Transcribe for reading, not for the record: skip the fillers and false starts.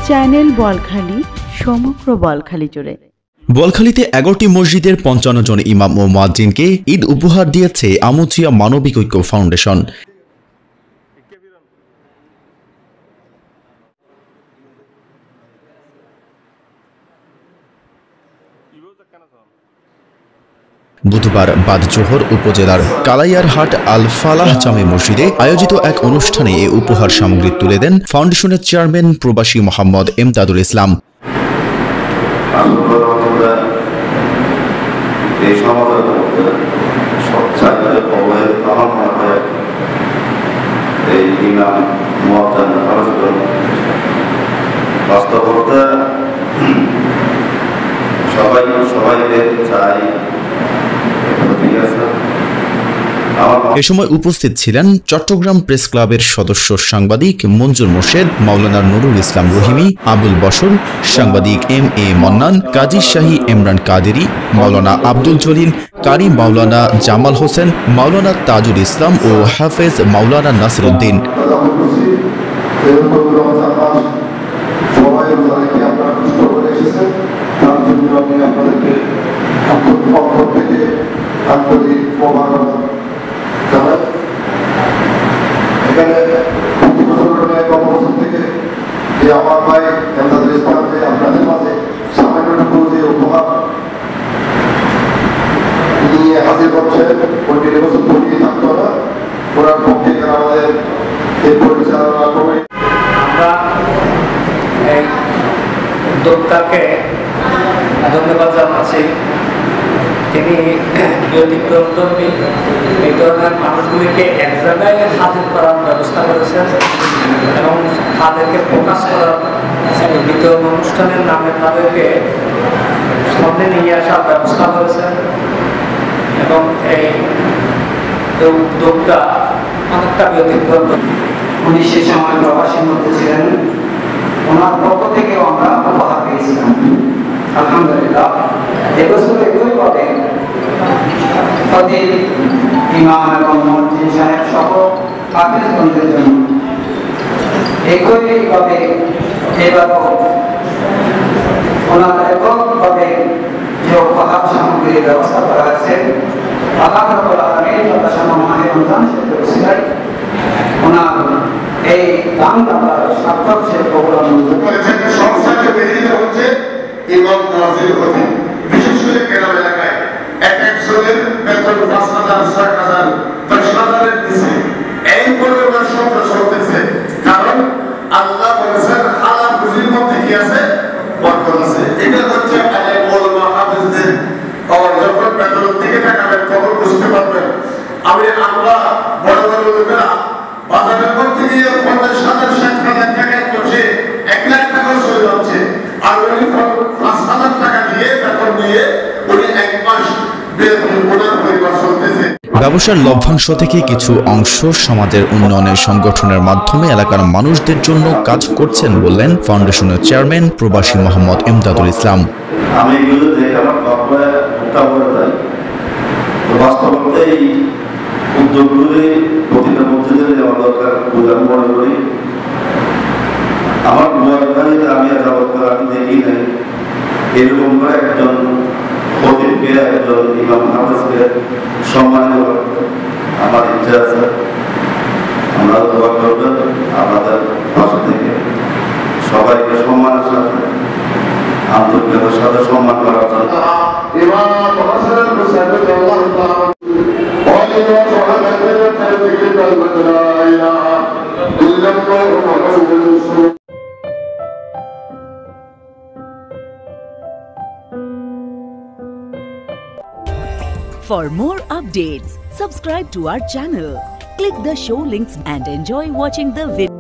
Channel Balkhali সমগ্র বলখালী জুড়ে। বলখালীতে 11টি মসজিদের 55 জন ইমাম ও মুয়াজ্জিনকে ঈদ উপহার দিয়েছে আমুচিয়া মানবিক ঐক্য ফাউন্ডেশন। বুধবার বাদ জোহর উপজেলার কালাইয়ারহাট আল ফালাহ জামে মসজিদে আয়োজিত এক অনুষ্ঠানে এ উপহার সামগ্রী তুলে দেন ফাউন্ডেশনের চেয়ারম্যান প্রবাসী মোহাম্মদ এমদাদুল ইসলাম। এ সময় উপস্থিত ছিলেন চট্টগ্রাম প্রেস ক্লাবের সদস্য সাংবাদিক মঞ্জুর মোর্শেদ, মাওলানা নুরুল ইসলাম রহিমি, আবুল বশর, সাংবাদিক এম.এ. মন্নান, কাজী শাহী ইমরান কাদেরী, মাওলানা আব্দুল জলিল, কারি মাওলানা জামাল হোসেন, মাওলানা তাজুল ইসলাম ও হাফেজ মাওলানা নাসিরউদ্দিন। আমার ভাই এমদাদুল ইসলামকে আপনাদের মাঝে সামান্যটুকু যে উপহার নিয়ে হাজির করছেন, ওই বছর পড়িয়ে থাকতো না, ওনার পক্ষে আমাদের এই পরিচালনা কমিটি আমরা এই উদ্যোক্তাকে ধন্যবাদ জানাচ্ছি। তিনি ব্যতিক্রমধর্মী এই ধরনের মানুষগুলিকে এক জায়গায় হাজির করার ব্যবস্থা করেছেন এবং তাদেরকে প্রকাশ করার দ্বিতীয় অনুষ্ঠানের নামে তাদেরকে সামনে নিয়ে আসার ব্যবস্থা করেছেন এবং এই উদ্যোগটা অনেকটা ব্যতিক্রম। উনি সে সময় প্রবাসীর মধ্যে ছিলেন, ওনার পক্ষ থেকেও আমরা উপহার পেয়েছিলাম। আলহামদুলিল্লাহ এবছর এগুলি বলে প্রদীপ ইমাম এবং মসজিদ সাহেব সহ হাফেজগণদের জন্য একইভাবে এবারও ওনার এককভাবে যে উপহার সামগ্রীর ব্যবস্থা করা হয়েছে, আল্লাহ রাব্বুল আলামিন যথাসময় মাহে রমজান শেষের উসিলায় ওনার এই দান দাতার সার্থক সে প্রোগ্রাম করেছেন। সংস্থাকে বেরিয়ে হচ্ছে ইমাম নাজির হতে, বিশেষ করে গ্রাম এলাকায় এক একজনের বেতন ৫,০০০, ৬,০০০, ১০,০০০ দিচ্ছে। এই পরিমাণ সংখ্যা চলতেছে, কারণ আল্লাহ বলেছেন হালাল রুজির মধ্যে কি আছে? বরকত আছে। এটা হচ্ছে আলেম ওলামা হাফেজদের যখন বেতনের দিকে তাকাবেন তখন বুঝতে পারবেন। আমরা বড় বড় লোকেরা বাজারের মধ্যে গিয়ে ৫০,০০০, ৬০,০০০ টাকা করছে, ১,০০,০০০ টাকা চলে যাচ্ছে, আর উনি ৫,০০০ টাকা দিয়ে বেতন নিয়ে উনি ১ মাস বেতন ওনার পরিবার চলতেছে। ব্যবসার লভ্যাংশ থেকে কিছু অংশ সমাজের উন্নয়নের সংগঠনের মাধ্যমে এলাকার মানুষদের জন্য কাজ করছেন বললেন ফাউন্ডেশনের চেয়ারম্যান প্রবাসী মোহাম্মদ এমদাদুল ইসলাম। আমি এগুলো দেখে আমার কপালে মুক্তা করে দেয়। বাস্তবতে এই উদ্যোগগুলি প্রতিটা মসজিদে দেওয়া দরকার বলে আমি মনে করি। আমার বুয়ারখালীতে আমি যাবত করে আমি দেখি নাই এরকম করে একজন খতিবকে, একজন ইমাম হাফেজকে সম্মানিত করতে আমার ইচ্ছা আছে। আমরা দোয়া করবেন আমাদের পাশে থেকে সবাইকে সম্মানের সাথে আন্তরিকতার সাথে সম্মান করার জন্য। For more updates, subscribe to our channel, click the show links and enjoy watching the video.